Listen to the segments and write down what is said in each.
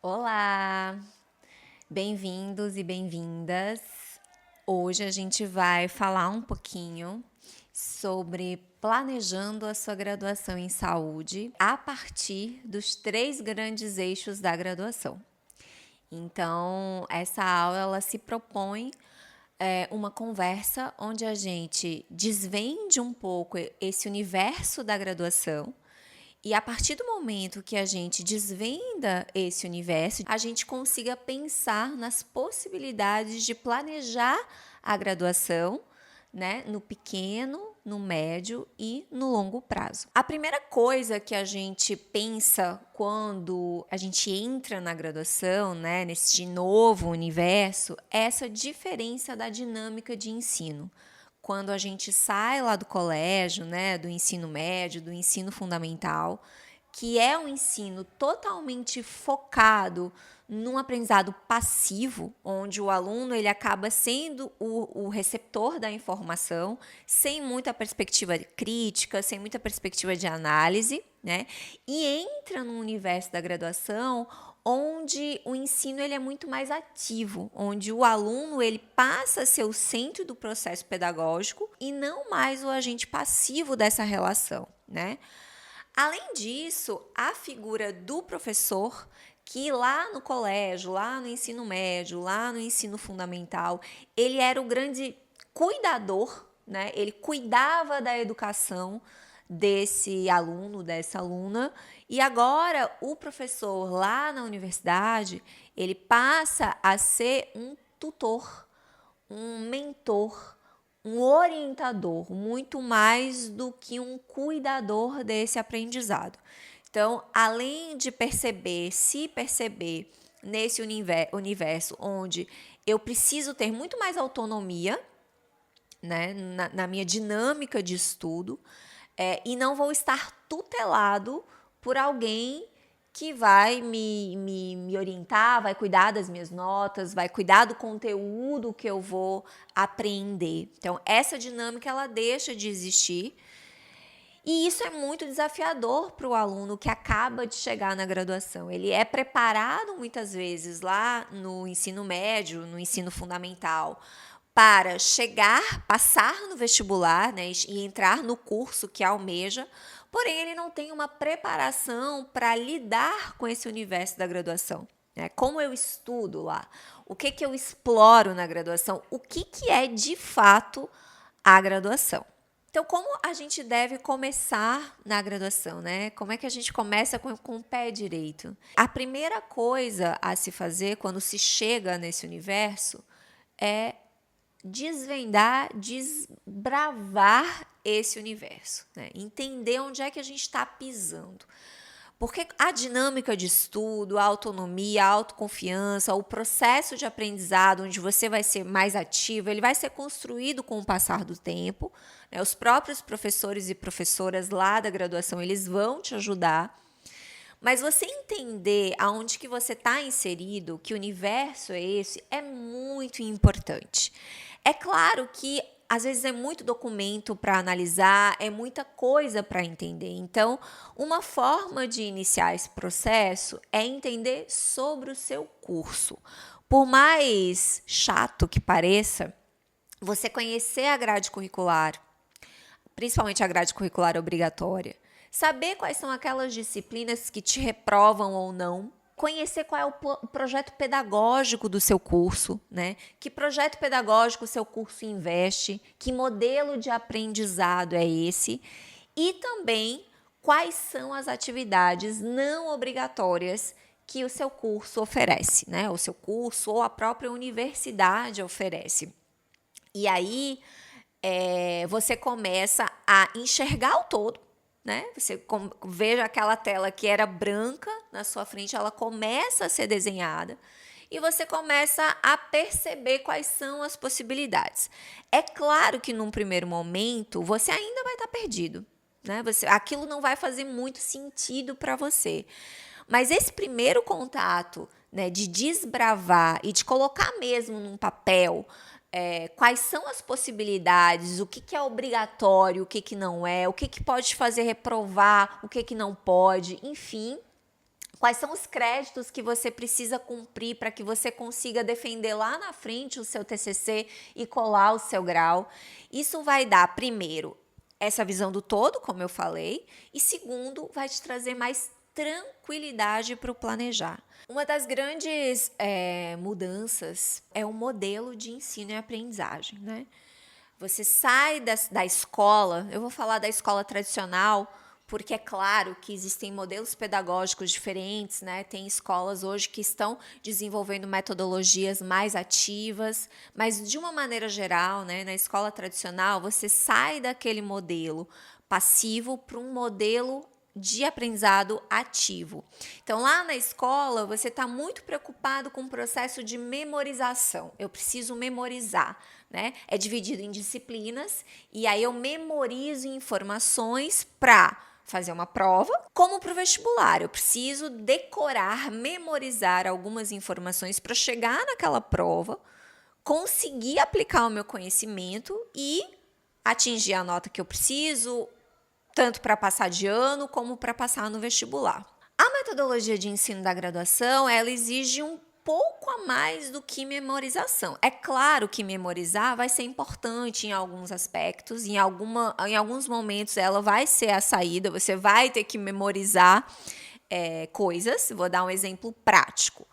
Olá, bem-vindos e bem-vindas. Hoje a gente vai falar um pouquinho sobre planejando a sua graduação em saúde a partir dos 3 grandes eixos da graduação. Então, essa aula ela se propõe uma conversa onde a gente desvende um pouco esse universo da graduação e a partir do momento que a gente desvenda esse universo, a gente consiga pensar nas possibilidades de planejar a graduação, né, no pequeno, no médio e no longo prazo. A primeira coisa que a gente pensa quando a gente entra na graduação, né, nesse novo universo, é essa diferença da dinâmica de ensino. Quando a gente sai lá do colégio, né, do ensino médio, do ensino fundamental, que é um ensino totalmente focado num aprendizado passivo, onde o aluno ele acaba sendo o receptor da informação, sem muita perspectiva crítica, sem muita perspectiva de análise, né? E entra no universo da graduação onde o ensino ele é muito mais ativo, onde o aluno ele passa a ser o centro do processo pedagógico e não mais o agente passivo dessa relação, né? Além disso, a figura do professor, que lá no colégio, lá no ensino médio, lá no ensino fundamental, ele era o grande cuidador, né? Ele cuidava da educação desse aluno, dessa aluna, e agora o professor lá na universidade, ele passa a ser um tutor, um mentor, um orientador, muito mais do que um cuidador desse aprendizado. Então, além de se perceber nesse universo onde eu preciso ter muito mais autonomia, né, na minha dinâmica de estudo, e não vou estar tutelado por alguém que vai me orientar, vai cuidar das minhas notas, vai cuidar do conteúdo que eu vou aprender. Então, essa dinâmica ela deixa de existir. E isso é muito desafiador para o aluno que acaba de chegar na graduação. Ele é preparado muitas vezes lá no ensino médio, no ensino fundamental, para chegar, passar no vestibular, né, e entrar no curso que almeja, porém ele não tem uma preparação para lidar com esse universo da graduação. Né? Como eu estudo lá? O que eu exploro na graduação? O que é de fato a graduação? Então, como a gente deve começar na graduação, né? Como é que a gente começa com o pé direito? A primeira coisa a se fazer quando se chega nesse universo é desvendar, desbravar esse universo, né? Entender onde é que a gente está pisando. Porque a dinâmica de estudo, a autonomia, a autoconfiança, o processo de aprendizado, onde você vai ser mais ativo, ele vai ser construído com o passar do tempo. Né? Os próprios professores e professoras lá da graduação, eles vão te ajudar. Mas você entender aonde que você está inserido, que universo é esse, é muito importante. É claro que às vezes é muito documento para analisar, é muita coisa para entender. Então, uma forma de iniciar esse processo é entender sobre o seu curso. Por mais chato que pareça, você conhecer a grade curricular, principalmente a grade curricular obrigatória, saber quais são aquelas disciplinas que te reprovam ou não, conhecer qual é o projeto pedagógico do seu curso, né? Que projeto pedagógico o seu curso investe, que modelo de aprendizado é esse e também quais são as atividades não obrigatórias que o seu curso oferece, né? O seu curso ou a própria universidade oferece. E aí você começa a enxergar o todo, né? Você veja aquela tela que era branca na sua frente, ela começa a ser desenhada e você começa a perceber quais são as possibilidades. É claro que num primeiro momento você ainda vai estar perdido, né? Aquilo não vai fazer muito sentido para você. Mas esse primeiro contato, né, de desbravar e de colocar mesmo num papel quais são as possibilidades, o que é obrigatório, o que não é, o que pode fazer reprovar, o que não pode, enfim. Quais são os créditos que você precisa cumprir para que você consiga defender lá na frente o seu TCC e colar o seu grau? Isso vai dar, primeiro, essa visão do todo, como eu falei, e segundo, vai te trazer mais tranquilidade para o planejar. Uma das grandes mudanças é o modelo de ensino e aprendizagem, né? Você sai da escola, eu vou falar da escola tradicional, porque é claro que existem modelos pedagógicos diferentes, né? Tem escolas hoje que estão desenvolvendo metodologias mais ativas, mas de uma maneira geral, né, na escola tradicional, você sai daquele modelo passivo para um modelo de aprendizado ativo. Então, lá na escola, você está muito preocupado com o processo de memorização. Eu preciso memorizar, né? É dividido em disciplinas e aí eu memorizo informações para fazer uma prova, como para o vestibular. Eu preciso decorar, memorizar algumas informações para chegar naquela prova, conseguir aplicar o meu conhecimento e atingir a nota que eu preciso, tanto para passar de ano como para passar no vestibular. A metodologia de ensino da graduação, ela exige um pouco a mais do que memorização. É claro que memorizar vai ser importante em alguns aspectos, em alguns momentos ela vai ser a saída, você vai ter que memorizar coisas. Vou dar um exemplo prático.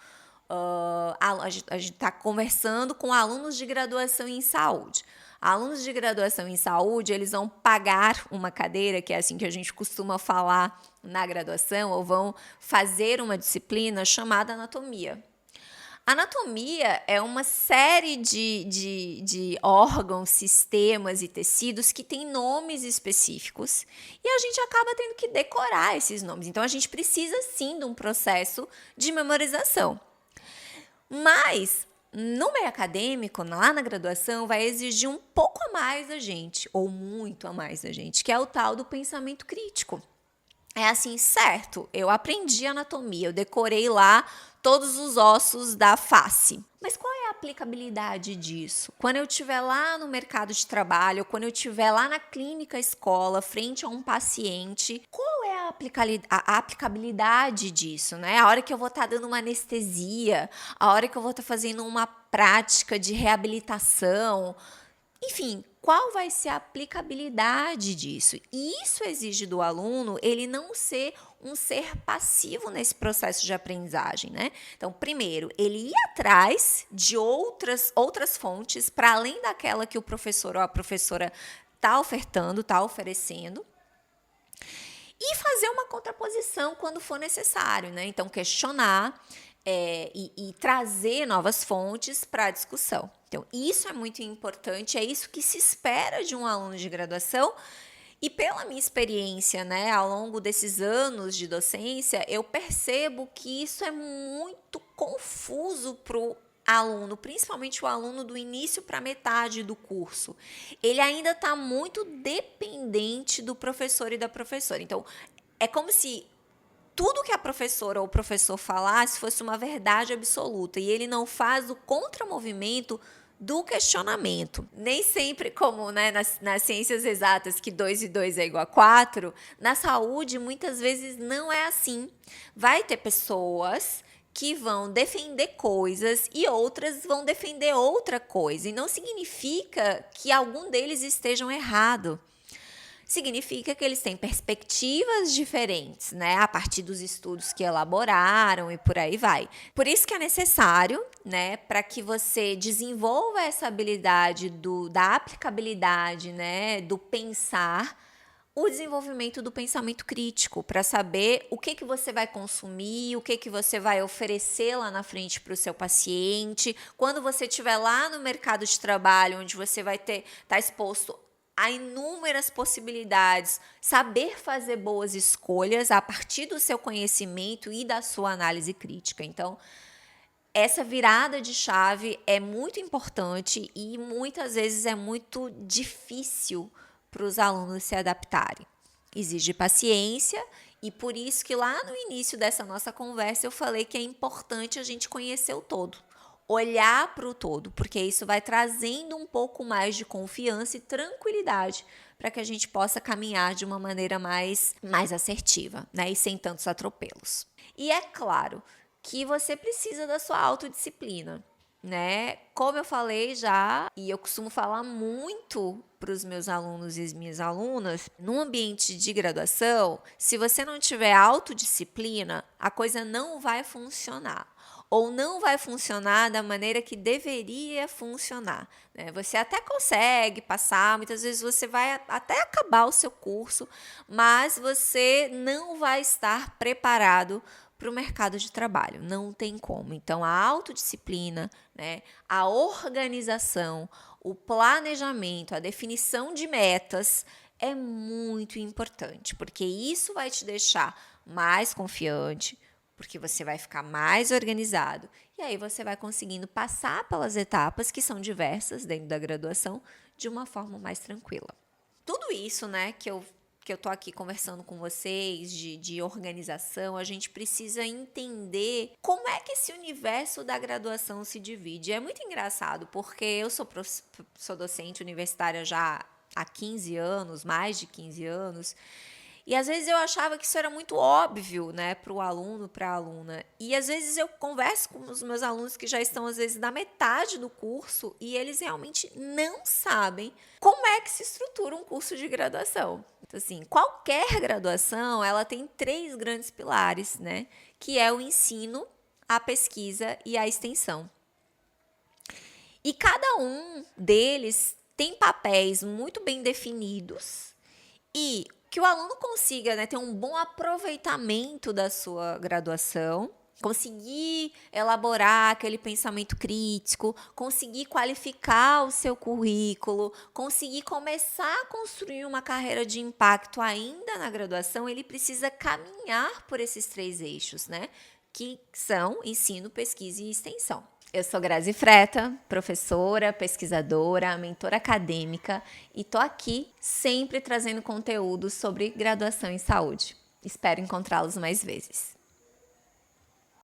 A gente está conversando com alunos de graduação em saúde. Alunos de graduação em saúde, eles vão pagar uma cadeira, que é assim que a gente costuma falar na graduação, ou vão fazer uma disciplina chamada anatomia. Anatomia é uma série de órgãos, sistemas e tecidos que têm nomes específicos e a gente acaba tendo que decorar esses nomes. Então, a gente precisa sim de um processo de memorização. Mas, no meio acadêmico, lá na graduação, vai exigir um pouco a mais da gente, ou muito a mais da gente, que é o tal do pensamento crítico. É assim, certo, eu aprendi anatomia, eu decorei lá todos os ossos da face. Mas qual é a aplicabilidade disso? Quando eu estiver lá no mercado de trabalho, quando eu estiver lá na clínica escola, frente a um paciente, qual é a aplicabilidade disso, né? A hora que eu vou estar dando uma anestesia, a hora que eu vou estar fazendo uma prática de reabilitação, enfim, qual vai ser a aplicabilidade disso? E isso exige do aluno ele não ser um ser passivo nesse processo de aprendizagem, né? Então, primeiro, ele ir atrás de outras fontes para além daquela que o professor ou a professora está ofertando, está oferecendo. E fazer uma contraposição quando for necessário, né? Então, questionar e trazer novas fontes para a discussão. Então, isso é muito importante, é isso que se espera de um aluno de graduação. E pela minha experiência, né, ao longo desses anos de docência, eu percebo que isso é muito confuso para o aluno, principalmente o aluno do início para metade do curso. Ele ainda está muito dependente do professor e da professora. Então, é como se tudo que a professora ou o professor falasse fosse uma verdade absoluta e ele não faz o contramovimento do questionamento. Nem sempre, como né, nas ciências exatas, que 2 e 2 é igual a 4, na saúde, muitas vezes não é assim. Vai ter pessoas que vão defender coisas e outras vão defender outra coisa. E não significa que algum deles estejam errado. Significa que eles têm perspectivas diferentes, né, a partir dos estudos que elaboraram e por aí vai. Por isso que é necessário, né, para que você desenvolva essa habilidade da aplicabilidade, né, do pensar, o desenvolvimento do pensamento crítico, para saber o que você vai consumir, o que você vai oferecer lá na frente para o seu paciente. Quando você estiver lá no mercado de trabalho, onde você vai estar exposto há inúmeras possibilidades, saber fazer boas escolhas a partir do seu conhecimento e da sua análise crítica. Então, essa virada de chave é muito importante e muitas vezes é muito difícil para os alunos se adaptarem. Exige paciência e por isso que lá no início dessa nossa conversa eu falei que é importante a gente conhecer o todo. olhar para o todo, porque isso vai trazendo um pouco mais de confiança e tranquilidade para que a gente possa caminhar de uma maneira mais assertiva, né? E sem tantos atropelos. E é claro que você precisa da sua autodisciplina, né? Como eu falei já, e eu costumo falar muito para os meus alunos e as minhas alunas, num ambiente de graduação, se você não tiver autodisciplina, a coisa não vai funcionar. Ou não vai funcionar da maneira que deveria funcionar, né? Você até consegue passar, muitas vezes você vai até acabar o seu curso, mas você não vai estar preparado para o mercado de trabalho, não tem como. Então, a autodisciplina, né, a organização, o planejamento, a definição de metas é muito importante, porque isso vai te deixar mais confiante, porque você vai ficar mais organizado e aí você vai conseguindo passar pelas etapas, que são diversas dentro da graduação, de uma forma mais tranquila. Tudo isso, né, que eu tô aqui conversando com vocês, de organização, a gente precisa entender como é que esse universo da graduação se divide. É muito engraçado, porque eu sou docente universitária já há 15 anos, mais de 15 anos, e às vezes eu achava que isso era muito óbvio, né, para o aluno, para a aluna. E às vezes eu converso com os meus alunos que já estão, às vezes, na metade do curso e eles realmente não sabem como é que se estrutura um curso de graduação. Então, assim, qualquer graduação, ela tem 3 grandes pilares, né, que é o ensino, a pesquisa e a extensão. E cada um deles tem papéis muito bem definidos e que o aluno consiga, né, ter um bom aproveitamento da sua graduação, conseguir elaborar aquele pensamento crítico, conseguir qualificar o seu currículo, conseguir começar a construir uma carreira de impacto ainda na graduação, ele precisa caminhar por esses 3 eixos, né, que são ensino, pesquisa e extensão. Eu sou Grazi Freta, professora, pesquisadora, mentora acadêmica e tô aqui sempre trazendo conteúdo sobre graduação em saúde. Espero encontrá-los mais vezes.